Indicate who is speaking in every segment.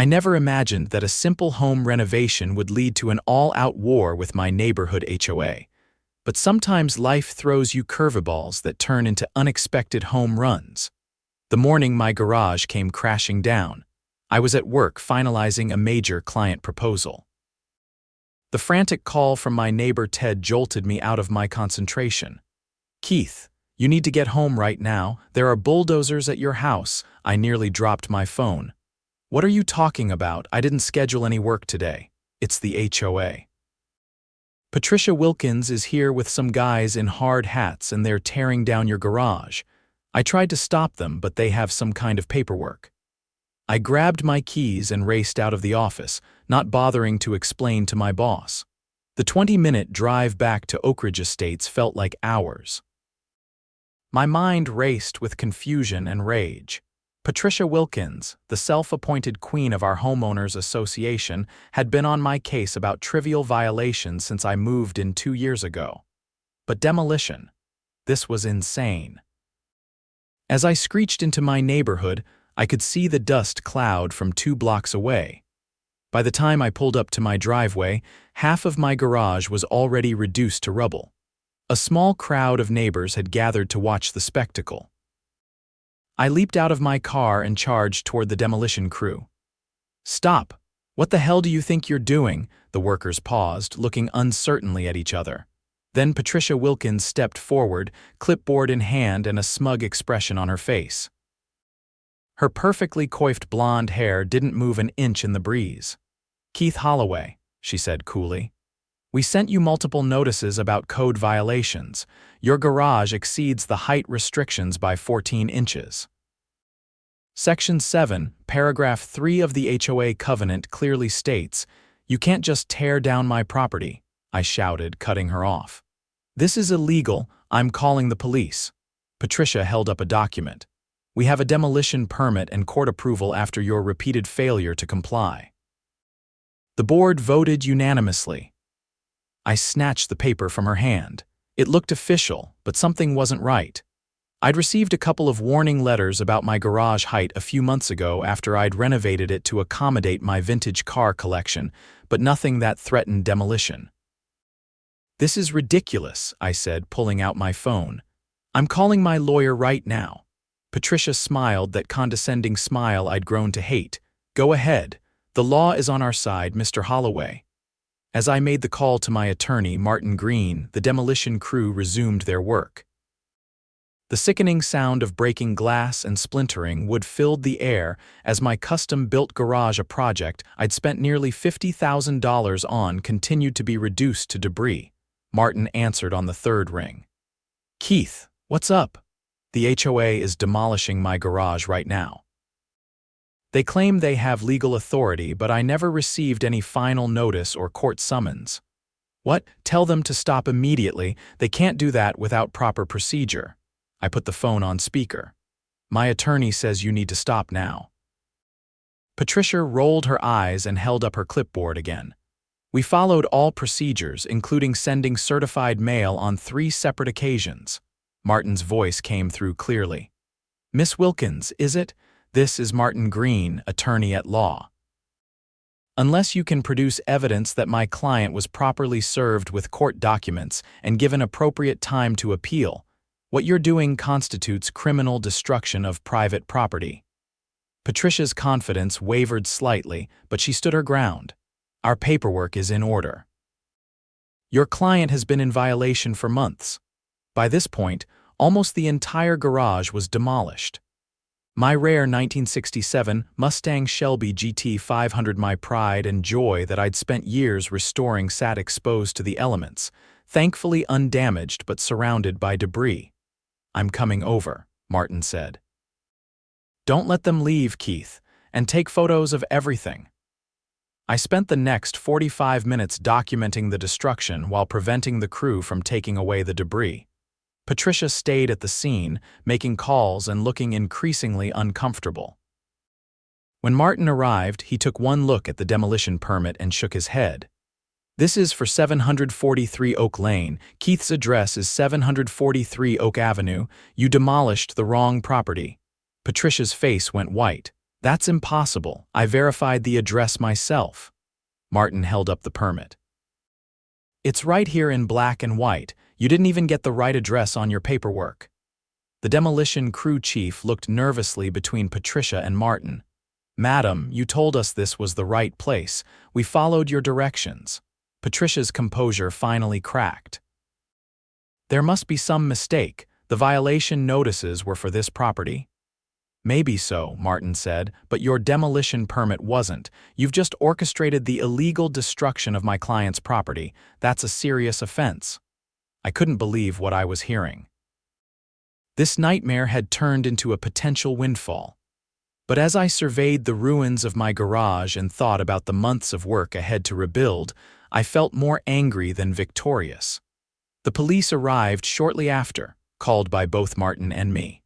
Speaker 1: I never imagined that a simple home renovation would lead to an all-out war with my neighborhood HOA. But sometimes life throws you curveballs that turn into unexpected home runs. The morning my garage came crashing down, I was at work finalizing a major client proposal. The frantic call from my neighbor Ted jolted me out of my concentration. "Keith, you need to get home right now. There are bulldozers at your house." I nearly dropped my phone. "What are you talking about? I didn't schedule any work today. It's the HOA. Patricia Wilkins is here with some guys in hard hats and they're tearing down your garage. I tried to stop them, but they have some kind of paperwork." I grabbed my keys and raced out of the office, not bothering to explain to my boss. The 20-minute drive back to Oak Ridge Estates felt like hours. My mind raced with confusion and rage. Patricia Wilkins, the self-appointed queen of our homeowners association, had been on my case about trivial violations since I moved in 2 years ago. But demolition? This was insane. As I screeched into my neighborhood, I could see the dust cloud from 2 blocks away. By the time I pulled up to my driveway, half of my garage was already reduced to rubble. A small crowd of neighbors had gathered to watch the spectacle. I leaped out of my car and charged toward the demolition crew. "Stop! What the hell do you think you're doing?" The workers paused, looking uncertainly at each other. Then Patricia Wilkins stepped forward, clipboard in hand and a smug expression on her face. Her perfectly coiffed blonde hair didn't move an inch in the breeze. "Keith Holloway," she said coolly, "we sent you multiple notices about code violations. Your garage exceeds the height restrictions by 14 inches. Section 7, paragraph 3 of the HOA covenant clearly states, you can't just tear down my property," I shouted, cutting her off. "This is illegal. I'm calling the police." Patricia held up a document. "We have a demolition permit and court approval after your repeated failure to comply." The board voted unanimously. I snatched the paper from her hand. It looked official, but something wasn't right. I'd received a couple of warning letters about my garage height a few months ago after I'd renovated it to accommodate my vintage car collection, but nothing that threatened demolition. "This is ridiculous," I said, pulling out my phone. "I'm calling my lawyer right now." Patricia smiled, that condescending smile I'd grown to hate. "Go ahead. The law is on our side, Mr. Holloway." As I made the call to my attorney, Martin Green, the demolition crew resumed their work. The sickening sound of breaking glass and splintering wood filled the air as my custom-built garage, a project I'd spent nearly $50,000 on, continued to be reduced to debris. Martin answered on the third ring. "Keith, what's up? The HOA is demolishing my garage right now. They claim they have legal authority, but I never received any final notice or court summons." "What? Tell them to stop immediately. They can't do that without proper procedure." I put the phone on speaker. "My attorney says you need to stop now." Patricia rolled her eyes and held up her clipboard again. "We followed all procedures, including sending certified mail on 3 separate occasions." Martin's voice came through clearly. "Miss Wilkins, is it? This is Martin Green, attorney at law. Unless you can produce evidence that my client was properly served with court documents and given appropriate time to appeal, what you're doing constitutes criminal destruction of private property." Patricia's confidence wavered slightly, but she stood her ground. "Our paperwork is in order. Your client has been in violation for months." By this point, almost the entire garage was demolished. My rare 1967 Mustang Shelby GT 500, my pride and joy that I'd spent years restoring, sat exposed to the elements, thankfully undamaged but surrounded by debris. "I'm coming over," Martin said. "Don't let them leave, Keith, and take photos of everything." I spent the next 45 minutes documenting the destruction while preventing the crew from taking away the debris. Patricia stayed at the scene, making calls and looking increasingly uncomfortable. When Martin arrived, he took one look at the demolition permit and shook his head. "This is for 743 Oak Lane. Keith's address is 743 Oak Avenue. You demolished the wrong property." Patricia's face went white. That's impossible. I verified the address myself. Martin held up the permit. It's right here in black and white. You didn't even get the right address on your paperwork. The demolition crew chief looked nervously between Patricia and Martin. Madam, you told us this was the right place. We followed your directions. Patricia's composure finally cracked. There must be some mistake. The violation notices were for this property. Maybe so, Martin said, but your demolition permit wasn't. You've just orchestrated the illegal destruction of my client's property. That's a serious offense. I couldn't believe what I was hearing. This nightmare had turned into a potential windfall. But as I surveyed the ruins of my garage and thought about the months of work ahead to rebuild, I felt more angry than victorious. The police arrived shortly after, called by both Martin and me.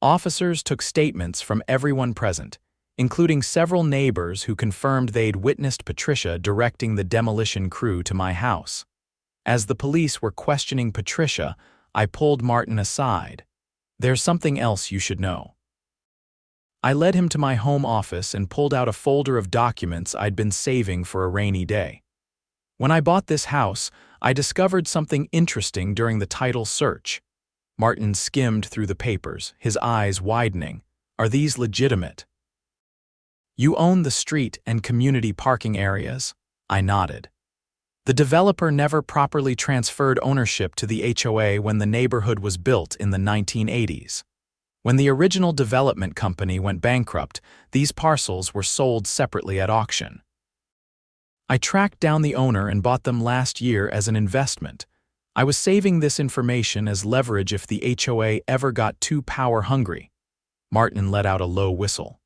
Speaker 1: Officers took statements from everyone present, including several neighbors who confirmed they'd witnessed Patricia directing the demolition crew to my house. As the police were questioning Patricia, I pulled Martin aside. There's something else you should know. I led him to my home office and pulled out a folder of documents I'd been saving for a rainy day. When I bought this house, I discovered something interesting during the title search. Martin skimmed through the papers, his eyes widening. Are these legitimate? You own the street and community parking areas? I nodded. The developer never properly transferred ownership to the HOA when the neighborhood was built in the 1980s. When the original development company went bankrupt, these parcels were sold separately at auction. I tracked down the owner and bought them last year as an investment. I was saving this information as leverage if the HOA ever got too power-hungry. Martin let out a low whistle.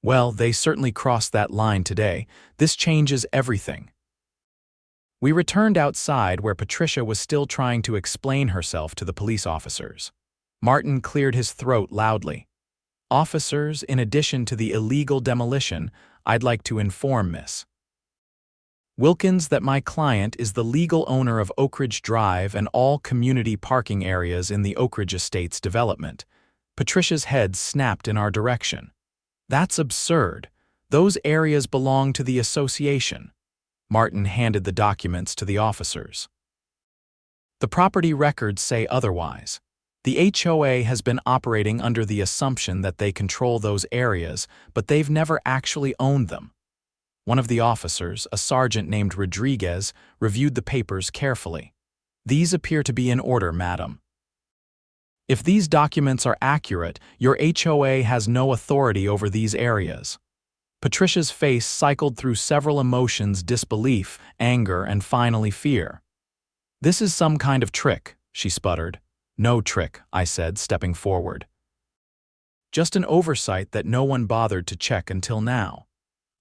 Speaker 1: Well, they certainly crossed that line today. This changes everything. We returned outside where Patricia was still trying to explain herself to the police officers. Martin cleared his throat loudly. Officers, in addition to the illegal demolition, I'd like to inform Miss Wilkins that my client is the legal owner of Oak Ridge Drive and all community parking areas in the Oak Ridge Estates development. Patricia's head snapped in our direction. That's absurd. Those areas belong to the association. Martin handed the documents to the officers. The property records say otherwise. The HOA has been operating under the assumption that they control those areas, but they've never actually owned them. One of the officers, a sergeant named Rodriguez, reviewed the papers carefully. These appear to be in order, madam. If these documents are accurate, your HOA has no authority over these areas. Patricia's face cycled through several emotions: disbelief, anger, and finally fear. This is some kind of trick, she sputtered. No trick, I said, stepping forward. Just an oversight that no one bothered to check until now.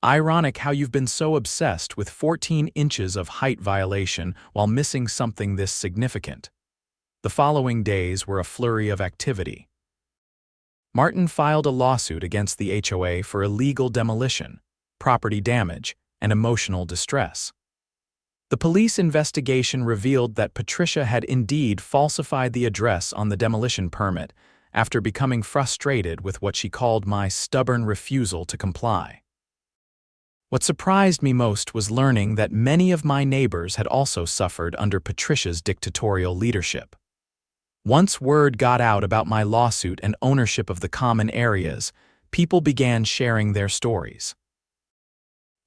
Speaker 1: Ironic how you've been so obsessed with 14 inches of height violation while missing something this significant. The following days were a flurry of activity. Martin filed a lawsuit against the HOA for illegal demolition, property damage, and emotional distress. The police investigation revealed that Patricia had indeed falsified the address on the demolition permit after becoming frustrated with what she called my stubborn refusal to comply. What surprised me most was learning that many of my neighbors had also suffered under Patricia's dictatorial leadership. Once word got out about my lawsuit and ownership of the common areas, people began sharing their stories.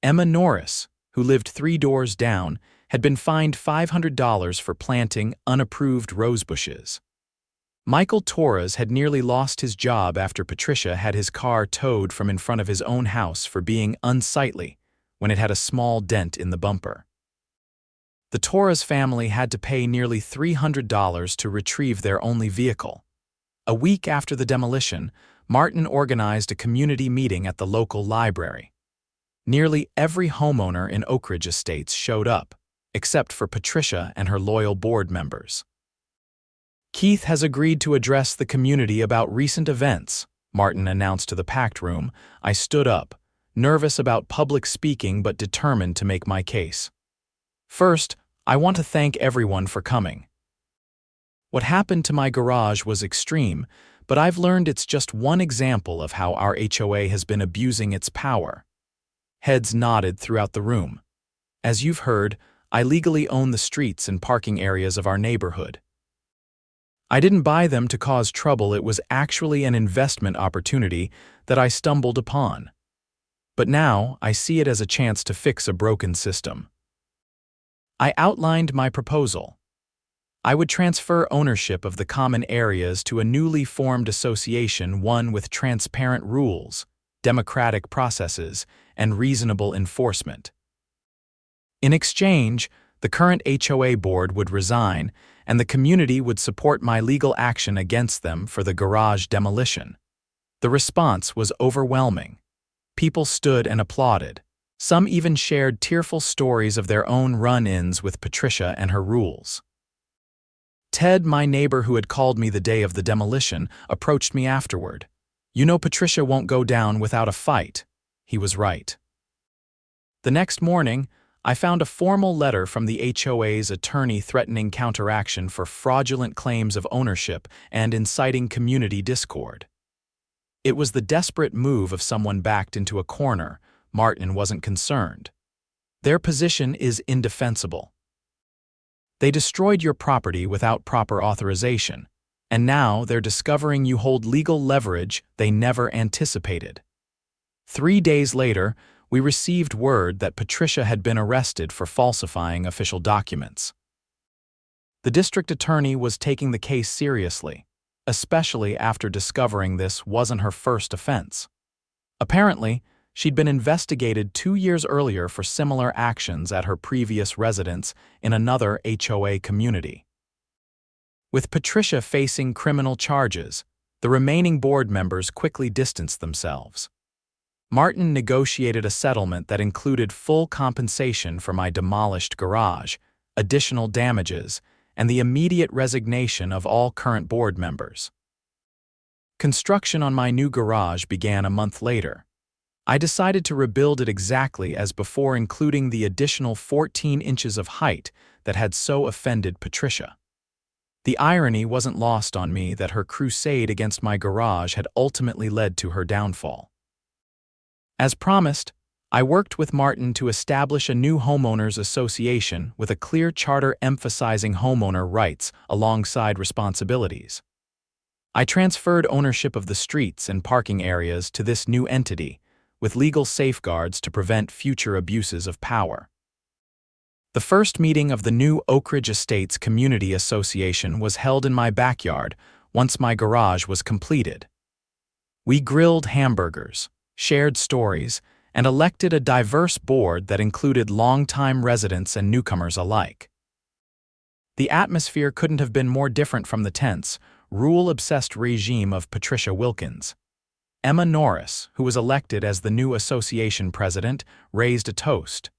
Speaker 1: Emma Norris, who lived 3 doors down, had been fined $500 for planting unapproved rosebushes. Michael Torres had nearly lost his job after Patricia had his car towed from in front of his own house for being unsightly when it had a small dent in the bumper. The Torres family had to pay nearly $300 to retrieve their only vehicle. A week after the demolition, Martin organized a community meeting at the local library. Nearly every homeowner in Oak Ridge Estates showed up, except for Patricia and her loyal board members. Keith has agreed to address the community about recent events, Martin announced to the packed room. I stood up, nervous about public speaking but determined to make my case. First, I want to thank everyone for coming. What happened to my garage was extreme, but I've learned it's just one example of how our HOA has been abusing its power. Heads nodded throughout the room. As you've heard, I legally own the streets and parking areas of our neighborhood. I didn't buy them to cause trouble, it was actually an investment opportunity that I stumbled upon. But now, I see it as a chance to fix a broken system. I outlined my proposal. I would transfer ownership of the common areas to a newly formed association, one with transparent rules, democratic processes, and reasonable enforcement. In exchange, the current HOA board would resign, and the community would support my legal action against them for the garage demolition. The response was overwhelming. People stood and applauded. Some even shared tearful stories of their own run-ins with Patricia and her rules. Ted, my neighbor who had called me the day of the demolition, approached me afterward. "You know Patricia won't go down without a fight." He was right. The next morning, I found a formal letter from the HOA's attorney threatening counteraction for fraudulent claims of ownership and inciting community discord. It was the desperate move of someone backed into a corner. Martin wasn't concerned. Their position is indefensible. They destroyed your property without proper authorization, and now they're discovering you hold legal leverage they never anticipated. 3 days later, we received word that Patricia had been arrested for falsifying official documents. The district attorney was taking the case seriously, especially after discovering this wasn't her first offense. Apparently, she'd been investigated 2 years earlier for similar actions at her previous residence in another HOA community. With Patricia facing criminal charges, the remaining board members quickly distanced themselves. Martin negotiated a settlement that included full compensation for my demolished garage, additional damages, and the immediate resignation of all current board members. Construction on my new garage began a month later. I decided to rebuild it exactly as before, including the additional 14 inches of height that had so offended Patricia. The irony wasn't lost on me that her crusade against my garage had ultimately led to her downfall. As promised, I worked with Martin to establish a new homeowners association with a clear charter emphasizing homeowner rights alongside responsibilities. I transferred ownership of the streets and parking areas to this new entity, with legal safeguards to prevent future abuses of power. The first meeting of the new Oak Ridge Estates Community Association was held in my backyard once my garage was completed. We grilled hamburgers, shared stories, and elected a diverse board that included longtime residents and newcomers alike. The atmosphere couldn't have been more different from the tense, rule-obsessed regime of Patricia Wilkins. Emma Norris, who was elected as the new association president, raised a toast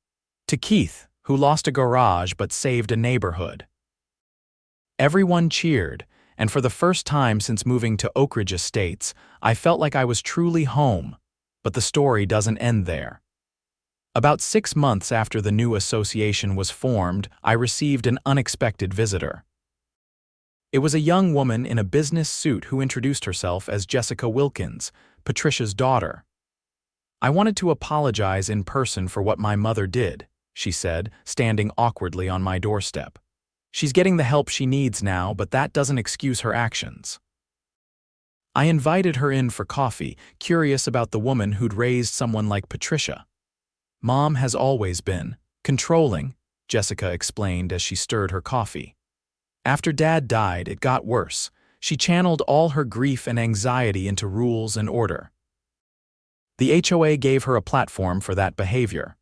Speaker 1: to Keith, who lost a garage but saved a neighborhood. Everyone cheered, and for the first time since moving to Oak Ridge Estates, I felt like I was truly home. But the story doesn't end there. About 6 months after the new association was formed, I received an unexpected visitor. It was a young woman in a business suit who introduced herself as Jessica Wilkins, Patricia's daughter. "I wanted to apologize in person for what my mother did," she said, standing awkwardly on my doorstep. "She's getting the help she needs now, but that doesn't excuse her actions." I invited her in for coffee, curious about the woman who'd raised someone like Patricia. "Mom has always been controlling," Jessica explained as she stirred her coffee. "After Dad died, it got worse. She channeled all her grief and anxiety into rules and order. The HOA gave her a platform for that behavior."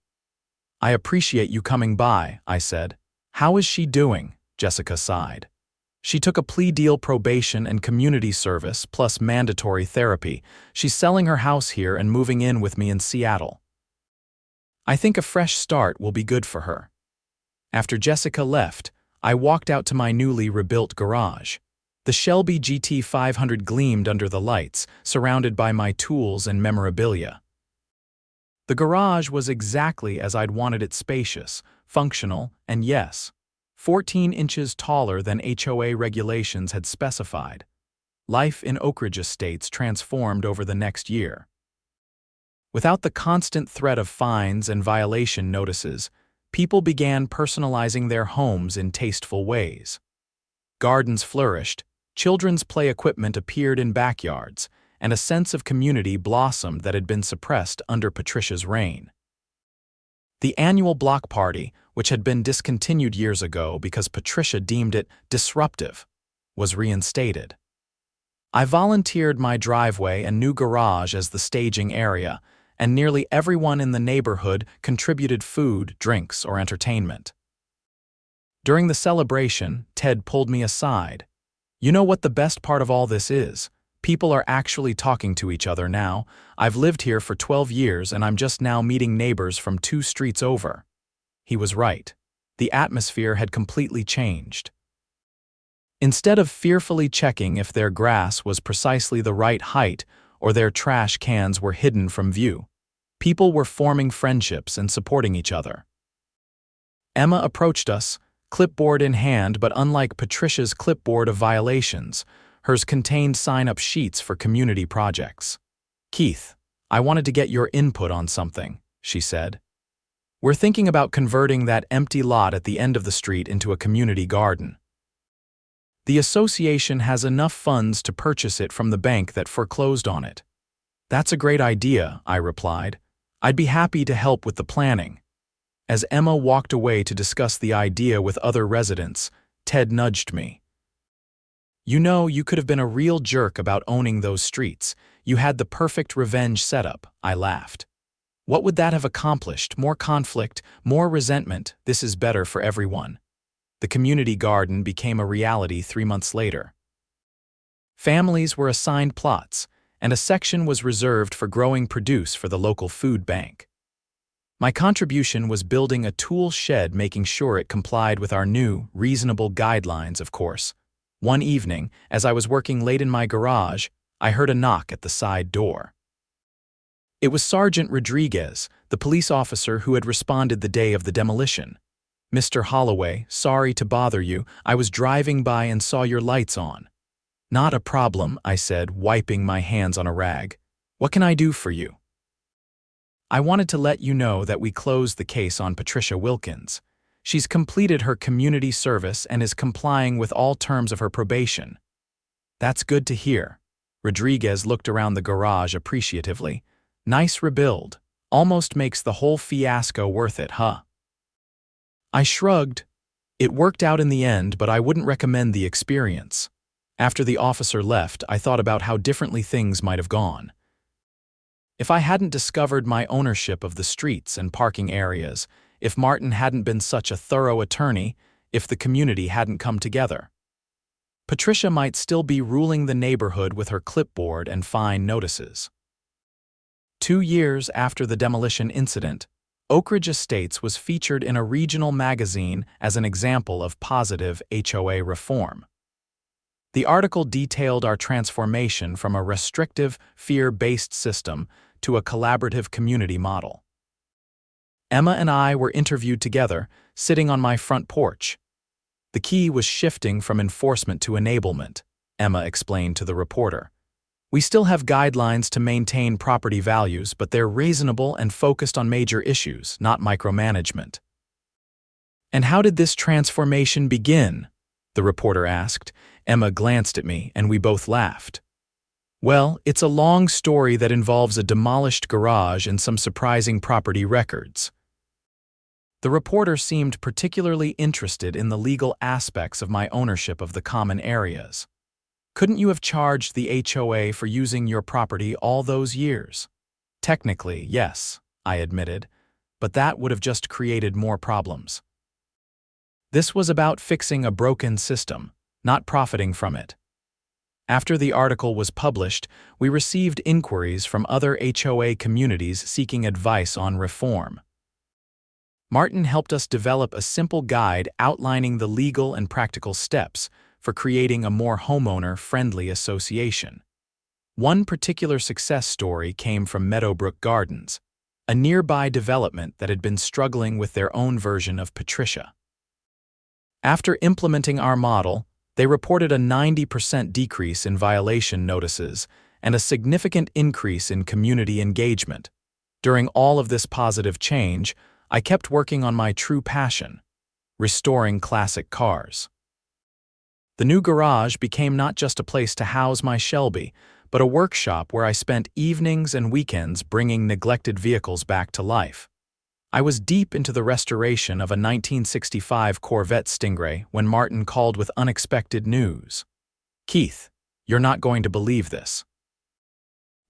Speaker 1: "I appreciate you coming by," I said. "How is she doing?" Jessica sighed. "She took a plea deal, probation, and community service, plus mandatory therapy. She's selling her house here and moving in with me in Seattle. I think a fresh start will be good for her." After Jessica left, I walked out to my newly rebuilt garage. The Shelby GT 500 gleamed under the lights, surrounded by my tools and memorabilia. The garage was exactly as I'd wanted it: spacious, functional, and yes, 14 inches taller than HOA regulations had specified. Life in Oak Ridge Estates transformed over the next year. Without the constant threat of fines and violation notices, people began personalizing their homes in tasteful ways. Gardens flourished, children's play equipment appeared in backyards, and a sense of community blossomed that had been suppressed under Patricia's reign. The annual block party, which had been discontinued years ago because Patricia deemed it disruptive, was reinstated. I volunteered my driveway and new garage as the staging area, and nearly everyone in the neighborhood contributed food, drinks, or entertainment. During the celebration, Ted pulled me aside. "You know what the best part of all this is? People are actually talking to each other now. I've lived here for 12 years and I'm just now meeting neighbors from 2 streets over." He was right. The atmosphere had completely changed. Instead of fearfully checking if their grass was precisely the right height or their trash cans were hidden from view, people were forming friendships and supporting each other. Emma approached us, clipboard in hand, but unlike Patricia's clipboard of violations, hers contained sign-up sheets for community projects. "Keith, I wanted to get your input on something," she said. "We're thinking about converting that empty lot at the end of the street into a community garden. The association has enough funds to purchase it from the bank that foreclosed on it." "That's a great idea," I replied. "I'd be happy to help with the planning." As Emma walked away to discuss the idea with other residents, Ted nudged me. "You know, you could have been a real jerk about owning those streets. You had the perfect revenge setup," I laughed. "What would that have accomplished? More conflict, more resentment. This is better for everyone." The community garden became a reality 3 months later. Families were assigned plots, and a section was reserved for growing produce for the local food bank. My contribution was building a tool shed, making sure it complied with our new, reasonable guidelines, of course. One evening, as I was working late in my garage, I heard a knock at the side door. It was Sergeant Rodriguez, the police officer who had responded the day of the demolition. "Mr. Holloway, sorry to bother you. I was driving by and saw your lights on." "Not a problem," I said, wiping my hands on a rag. "What can I do for you?" "I wanted to let you know that we closed the case on Patricia Wilkins. She's completed her community service and is complying with all terms of her probation." "That's good to hear." Rodriguez looked around the garage appreciatively. "Nice rebuild. Almost makes the whole fiasco worth it, huh?" I shrugged. It worked out in the end, but I wouldn't recommend the experience. After the officer left, I thought about how differently things might have gone. If I hadn't discovered my ownership of the streets and parking areas, if Martin hadn't been such a thorough attorney, if the community hadn't come together, Patricia might still be ruling the neighborhood with her clipboard and fine notices. 2 years after the demolition incident, Oak Ridge Estates was featured in a regional magazine as an example of positive HOA reform. The article detailed our transformation from a restrictive, fear-based system to a collaborative community model. Emma and I were interviewed together, sitting on my front porch. "The key was shifting from enforcement to enablement," Emma explained to the reporter. "We still have guidelines to maintain property values, but they're reasonable and focused on major issues, not micromanagement." "And how did this transformation begin?" the reporter asked. Emma glanced at me, and we both laughed. "Well, it's a long story that involves a demolished garage and some surprising property records." The reporter seemed particularly interested in the legal aspects of my ownership of the common areas. "Couldn't you have charged the HOA for using your property all those years?" "Technically, yes," I admitted, "but that would have just created more problems." This was about fixing a broken system, not profiting from it. After the article was published, we received inquiries from other HOA communities seeking advice on reform. Martin helped us develop a simple guide outlining the legal and practical steps for creating a more homeowner-friendly association. One particular success story came from Meadowbrook Gardens, a nearby development that had been struggling with their own version of Patricia. After implementing our model, They reported a 90% decrease in violation notices and a significant increase in community engagement. During all of this positive change, I kept working on my true passion: restoring classic cars. The new garage became not just a place to house my Shelby, but a workshop where I spent evenings and weekends bringing neglected vehicles back to life. I was deep into the restoration of a 1965 Corvette Stingray when Martin called with unexpected news. "Keith, you're not going to believe this.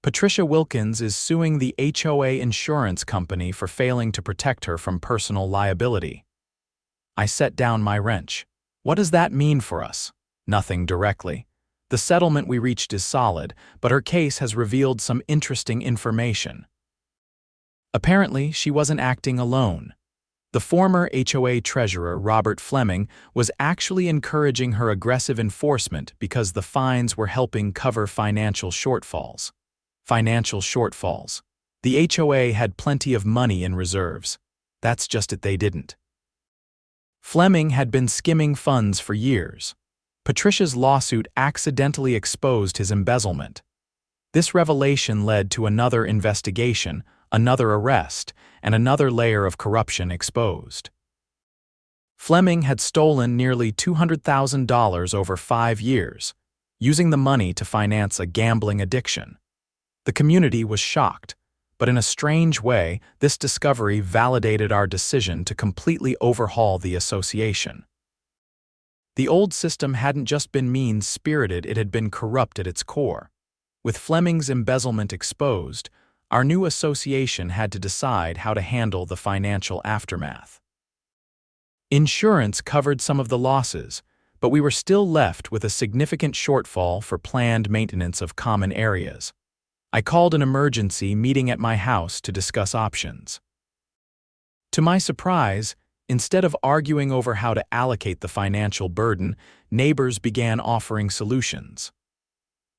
Speaker 1: Patricia Wilkins is suing the HOA insurance company for failing to protect her from personal liability." I set down my wrench. What does that mean for us? Nothing directly. The settlement we reached is solid, but her case has revealed some interesting information. Apparently, she wasn't acting alone. The former HOA treasurer, Robert Fleming, was actually encouraging her aggressive enforcement because the fines were helping cover financial shortfalls. Financial shortfalls. The HOA had plenty of money in reserves. That's just it, they didn't. Fleming had been skimming funds for years. Patricia's lawsuit accidentally exposed his embezzlement. This revelation led to another investigation, another arrest, and another layer of corruption exposed. Fleming had stolen nearly $200,000 over 5 years, using the money to finance a gambling addiction. The community was shocked, but in a strange way, this discovery validated our decision to completely overhaul the association. The old system hadn't just been mean-spirited, it had been corrupt at its core. With Fleming's embezzlement exposed, our new association had to decide how to handle the financial aftermath. Insurance covered some of the losses, but we were still left with a significant shortfall for planned maintenance of common areas. I called an emergency meeting at my house to discuss options. To my surprise, instead of arguing over how to allocate the financial burden, neighbors began offering solutions.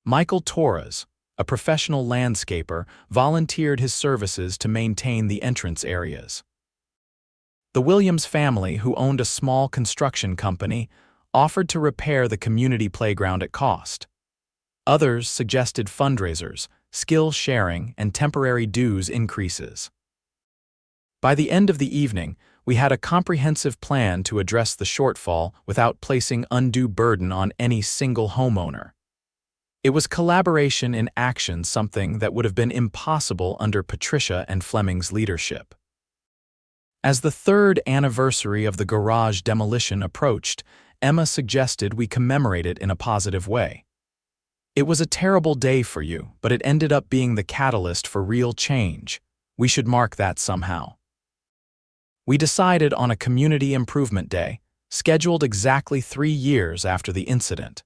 Speaker 1: Michael Torres, a professional landscaper, volunteered his services to maintain the entrance areas. The Williams family, who owned a small construction company, offered to repair the community playground at cost. Others suggested fundraisers, skill sharing, and temporary dues increases. By the end of the evening, we had a comprehensive plan to address the shortfall without placing undue burden on any single homeowner. It was collaboration in action, something that would have been impossible under Patricia and Fleming's leadership. As the 3rd anniversary of the garage demolition approached, Emma suggested we commemorate it in a positive way. "It was a terrible day for you, but it ended up being the catalyst for real change. We should mark that somehow." We decided on a community improvement day, scheduled exactly 3 years after the incident.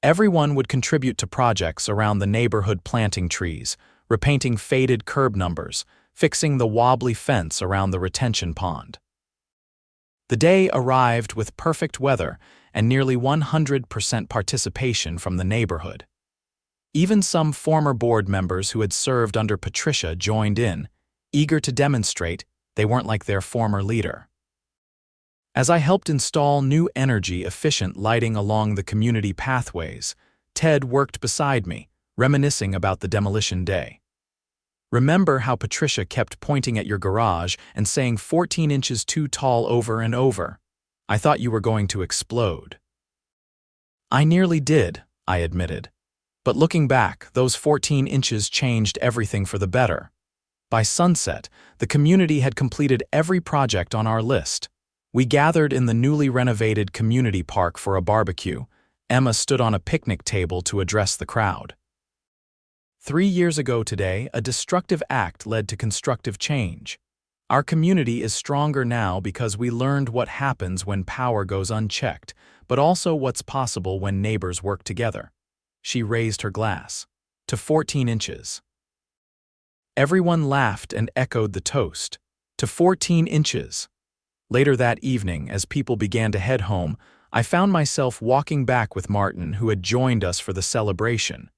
Speaker 1: Everyone would contribute to projects around the neighborhood, planting trees, repainting faded curb numbers, fixing the wobbly fence around the retention pond. The day arrived with perfect weather and nearly 100% participation from the neighborhood. Even some former board members who had served under Patricia joined in, eager to demonstrate they weren't like their former leader. As I helped install new energy-efficient lighting along the community pathways, Ted worked beside me, reminiscing about the demolition day. "Remember how Patricia kept pointing at your garage and saying 14 inches too tall over and over? I thought you were going to explode." "I nearly did," I admitted. "But looking back, those 14 inches changed everything for the better." By sunset, the community had completed every project on our list. We gathered in the newly renovated community park for a barbecue. Emma stood on a picnic table to address the crowd. 3 years ago today, a destructive act led to constructive change. Our community is stronger now because we learned what happens when power goes unchecked, but also what's possible when neighbors work together. She raised her glass. To 14 inches. Everyone laughed and echoed the toast. To 14 inches. Later that evening, as people began to head home, I found myself walking back with Martin, who had joined us for the celebration.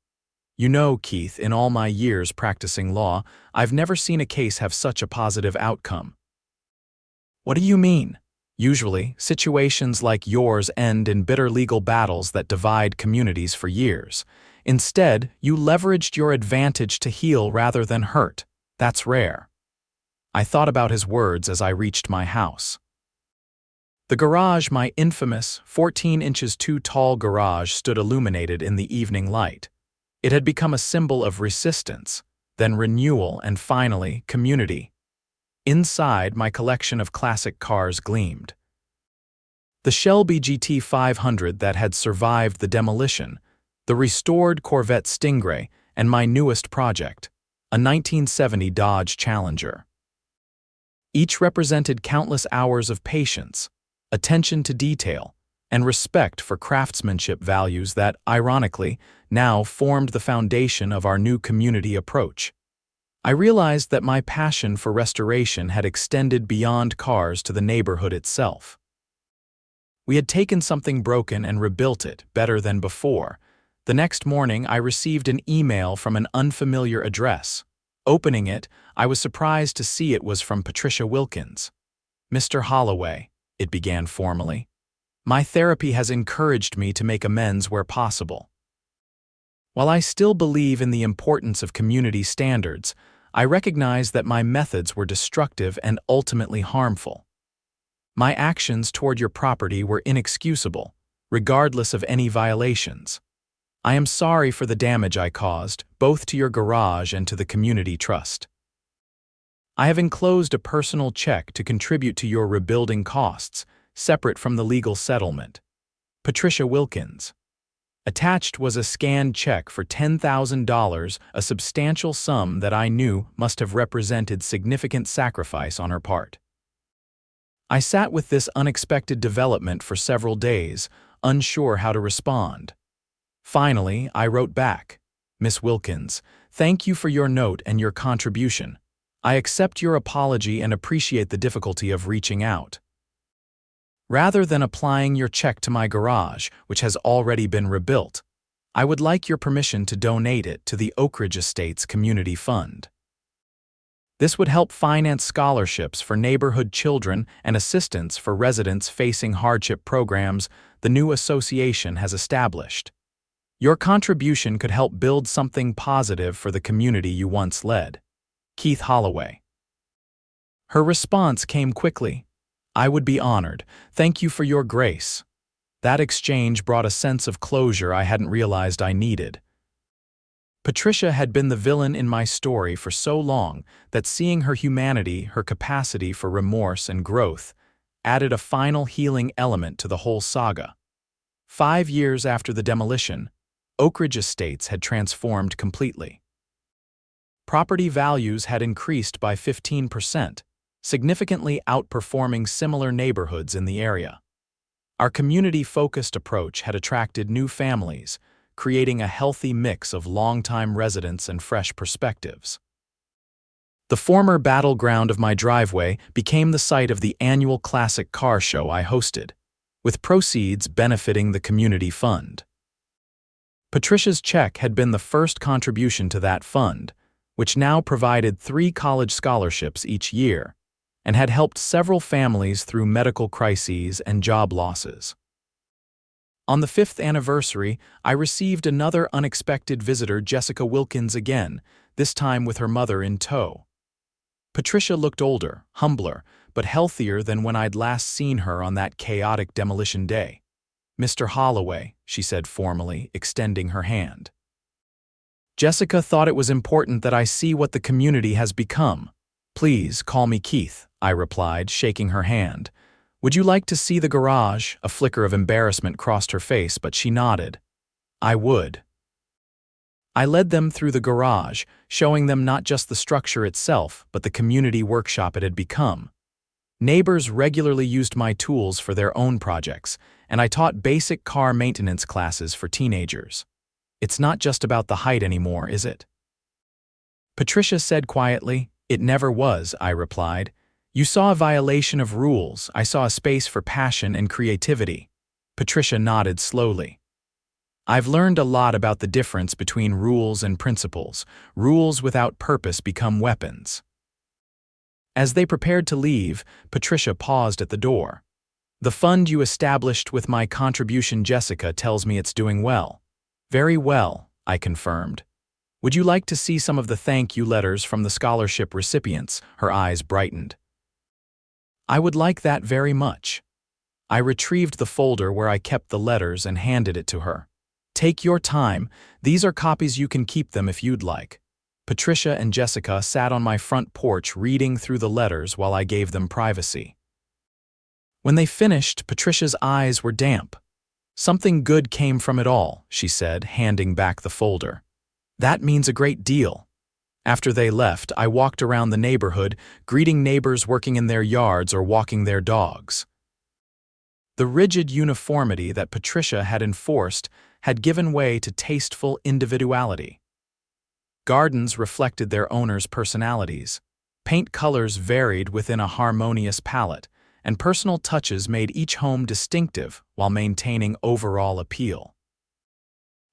Speaker 1: "You know, Keith, in all my years practicing law, I've never seen a case have such a positive outcome." "What do you mean?" Usually, situations like yours end in bitter legal battles that divide communities for years. Instead, you leveraged your advantage to heal rather than hurt. That's rare. I thought about his words as I reached my house. The garage, my infamous 14 inches too tall garage, stood illuminated in the evening light. It had become a symbol of resistance, then renewal, and finally, community. Inside, my collection of classic cars gleamed. The Shelby GT 500 that had survived the demolition, the restored Corvette Stingray, and my newest project, a 1970 Dodge Challenger. Each represented countless hours of patience, attention to detail, and respect for craftsmanship values that, ironically, now formed the foundation of our new community approach. I realized that my passion for restoration had extended beyond cars to the neighborhood itself. We had taken something broken and rebuilt it better than before. The next morning, I received an email from an unfamiliar address. Opening it, I was surprised to see it was from Patricia Wilkins. "Mr. Holloway," it began formally, "my therapy has encouraged me to make amends where possible. While I still believe in the importance of community standards, I recognize that my methods were destructive and ultimately harmful. My actions toward your property were inexcusable, regardless of any violations. I am sorry for the damage I caused, both to your garage and to the community trust. I have enclosed a personal check to contribute to your rebuilding costs, separate from the legal settlement. Patricia Wilkins." Attached was a scanned check for $10,000, a substantial sum that I knew must have represented significant sacrifice on her part. I sat with this unexpected development for several days, unsure how to respond. Finally, I wrote back, "Miss Wilkins, thank you for your note and your contribution. I accept your apology and appreciate the difficulty of reaching out. Rather than applying your check to my garage, which has already been rebuilt, I would like your permission to donate it to the Oak Ridge Estates Community Fund. This would help finance scholarships for neighborhood children and assistance for residents facing hardship programs the new association has established. Your contribution could help build something positive for the community you once led. Keith Holloway." Her response came quickly. "I would be honored. Thank you for your grace." That exchange brought a sense of closure I hadn't realized I needed. Patricia had been the villain in my story for so long that seeing her humanity, her capacity for remorse and growth, added a final healing element to the whole saga. 5 years after the demolition, Oak Ridge Estates had transformed completely. Property values had increased by 15%, significantly outperforming similar neighborhoods in the area. Our community-focused approach had attracted new families, creating a healthy mix of longtime residents and fresh perspectives. The former battleground of my driveway became the site of the annual classic car show I hosted, with proceeds benefiting the community fund. Patricia's check had been the first contribution to that fund, which now provided 3 college scholarships each year, and had helped several families through medical crises and job losses. On the 5th anniversary, I received another unexpected visitor, Jessica Wilkins again, this time with her mother in tow. Patricia looked older, humbler, but healthier than when I'd last seen her on that chaotic demolition day. "Mr. Holloway," she said formally, extending her hand. "Jessica thought it was important that I see what the community has become. Please call me Keith," I replied, shaking her hand. "Would you like to see the garage?" A flicker of embarrassment crossed her face, but she nodded. "I would." I led them through the garage, showing them not just the structure itself, but the community workshop it had become. Neighbors regularly used my tools for their own projects, and I taught basic car maintenance classes for teenagers. "It's not just about the height anymore, is it?" Patricia said quietly. "It never was," I replied. "You saw a violation of rules. I saw a space for passion and creativity." Patricia nodded slowly. "I've learned a lot about the difference between rules and principles. Rules without purpose become weapons." As they prepared to leave, Patricia paused at the door. The fund you established with my contribution, Jessica, tells me it's doing well. Very well, I confirmed. Would you like to see some of the thank you letters from the scholarship recipients? Her eyes brightened. I would like that very much. I retrieved the folder where I kept the letters and handed it to her. Take your time. These are copies. You can keep them if you'd like. Patricia and Jessica sat on my front porch reading through the letters while I gave them privacy. When they finished, Patricia's eyes were damp. Something good came from it all, she said, handing back the folder. That means a great deal. After they left, I walked around the neighborhood, greeting neighbors working in their yards or walking their dogs. The rigid uniformity that Patricia had enforced had given way to tasteful individuality. Gardens reflected their owners' personalities. Paint colors varied within a harmonious palette, and personal touches made each home distinctive while maintaining overall appeal.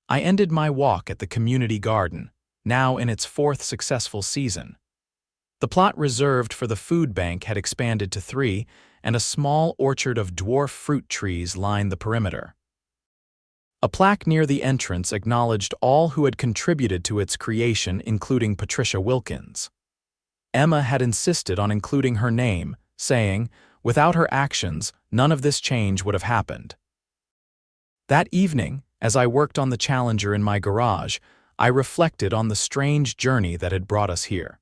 Speaker 1: I ended my walk at the community garden, now in its 4th successful season. The plot reserved for the food bank had expanded to 3, and a small orchard of dwarf fruit trees lined the perimeter. A plaque near the entrance acknowledged all who had contributed to its creation, including Patricia Wilkins. Emma had insisted on including her name, saying, "Without her actions, none of this change would have happened." That evening, as I worked on the Challenger in my garage, I reflected on the strange journey that had brought us here.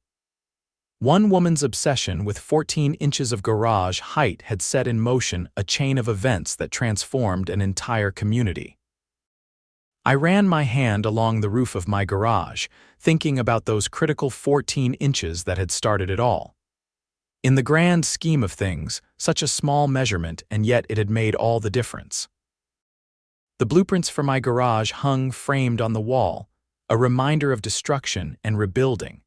Speaker 1: One woman's obsession with 14 inches of garage height had set in motion a chain of events that transformed an entire community. I ran my hand along the roof of my garage, thinking about those critical 14 inches that had started it all. In the grand scheme of things, such a small measurement, and yet it had made all the difference. The blueprints for my garage hung framed on the wall, a reminder of destruction and rebuilding.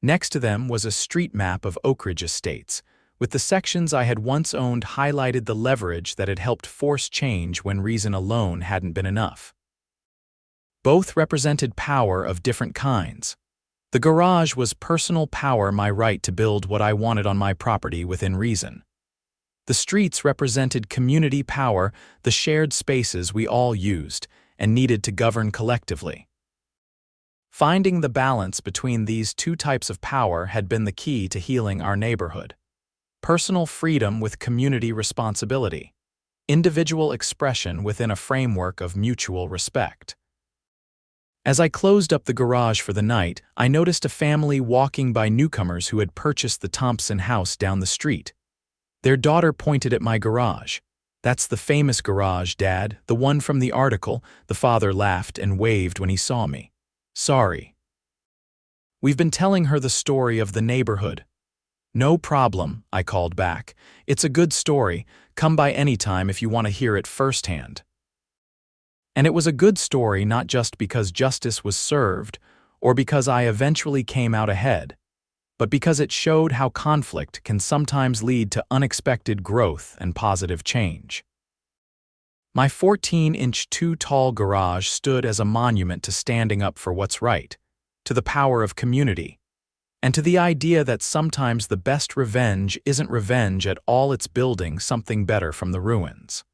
Speaker 1: Next to them was a street map of Oak Ridge Estates, with the sections I had once owned highlighted the leverage that had helped force change when reason alone hadn't been enough. Both represented power of different kinds. The garage was personal power, my right to build what I wanted on my property within reason. The streets represented community power, the shared spaces we all used and needed to govern collectively. Finding the balance between these two types of power had been the key to healing our neighborhood. Personal freedom with community responsibility. Individual expression within a framework of mutual respect. As I closed up the garage for the night, I noticed a family walking by newcomers who had purchased the Thompson house down the street. Their daughter pointed at my garage. "That's the famous garage, Dad, the one from the article." The father laughed and waved when he saw me. "Sorry." We've been telling her the story of the neighborhood. "No problem," I called back. "It's a good story. Come by anytime if you want to hear it firsthand." And it was a good story not just because justice was served or because I eventually came out ahead, but because it showed how conflict can sometimes lead to unexpected growth and positive change. My 14-inch too-tall garage stood as a monument to standing up for what's right, to the power of community, and to the idea that sometimes the best revenge isn't revenge at all, it's building something better from the ruins.